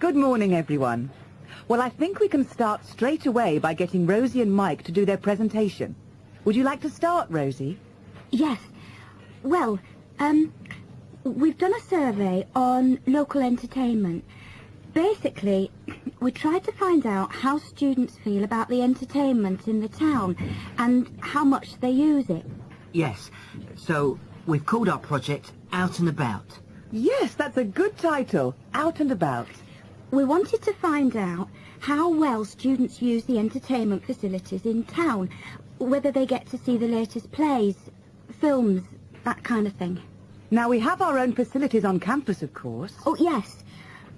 Good morning, everyone. Well, I think we can start straight away by getting Rosie and Mike to do their presentation. Would you like to start, Rosie? Yes. Well, we've done a survey on local entertainment. Basically, we tried to find out how students feel about the entertainment in the town and how much they use it. Yes, so we've called our project Out and About. Yes, that's a good title. Out and About. We wanted to find out how well students use the entertainment facilities in town, whether they get to see the latest plays, films, that kind of thing. Now, we have our own facilities on campus, of course. Oh, yes.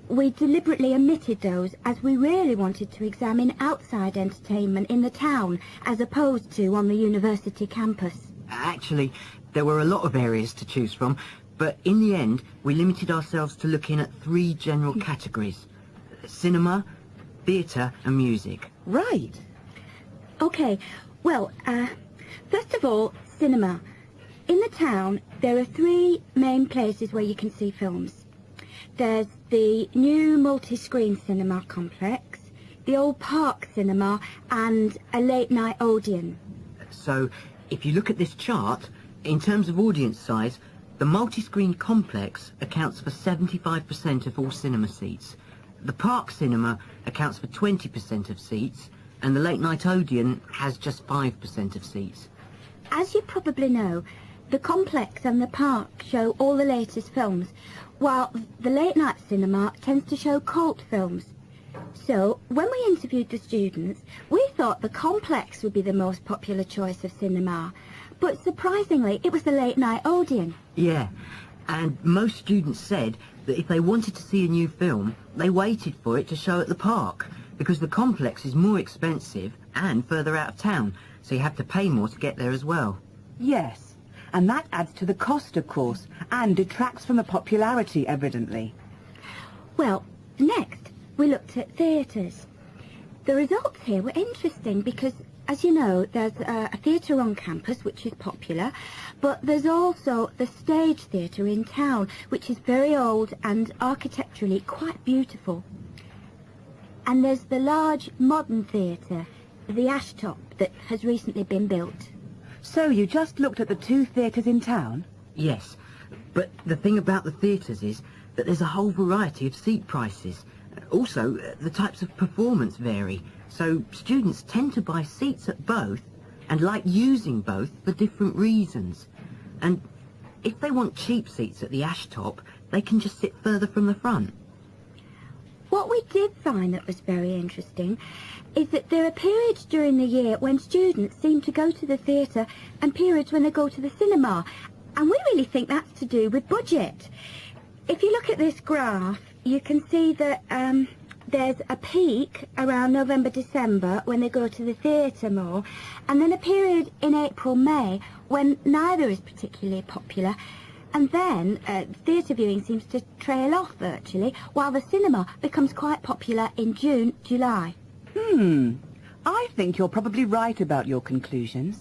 We deliberately omitted those as we really wanted to examine outside entertainment in the town as opposed to on the university campus. Actually, there were a lot of areas to choose from, but in the end, we limited ourselves to looking at 3 general categories: cinema, theatre and music. Right. OK, well, first of all, cinema. In the town, there are 3 main places where you can see films. There's the new multi-screen cinema complex, the old park cinema and a late-night Odeon. So, if you look at this chart, in terms of audience size, the multi-screen complex accounts for 75% of all cinema seats. The park cinema accounts for 20% of seats, and the late-night Odeon has just 5% of seats. As you probably know, the complex and the park show all the latest films, while the late-night cinema tends to show cult films. So, when we interviewed the students, we thought the complex would be the most popular choice of cinema, but surprisingly, it was the late-night Odeon. Yeah, and most students said that if they wanted to see a new film, they waited for it to show at the park, because the complex is more expensive and further out of town, so you have to pay more to get there as well. Yes, and that adds to the cost, of course, and detracts from the popularity, evidently. Well, next, we looked at theatres. The results here were interesting because, as you know, there's a theatre on campus, which is popular, but there's also the stage theatre in town, which is very old and architecturally quite beautiful. And there's the large modern theatre, the Ashtop, that has recently been built. So you just looked at the 2 theatres in town? Yes, but the thing about the theatres is that there's a whole variety of seat prices. Also, the types of performance vary, so students tend to buy seats at both and like using both for different reasons. And if they want cheap seats at the Ashtop, they can just sit further from the front. What we did find that was very interesting is that there are periods during the year when students seem to go to the theatre and periods when they go to the cinema. And we really think that's to do with budget. If you look at this graph, you can see that there's a peak around November, December when they go to the theatre more, and then a period in April, May when neither is particularly popular. And then theatre viewing seems to trail off virtually, while the cinema becomes quite popular in June, July. I think you're probably right about your conclusions.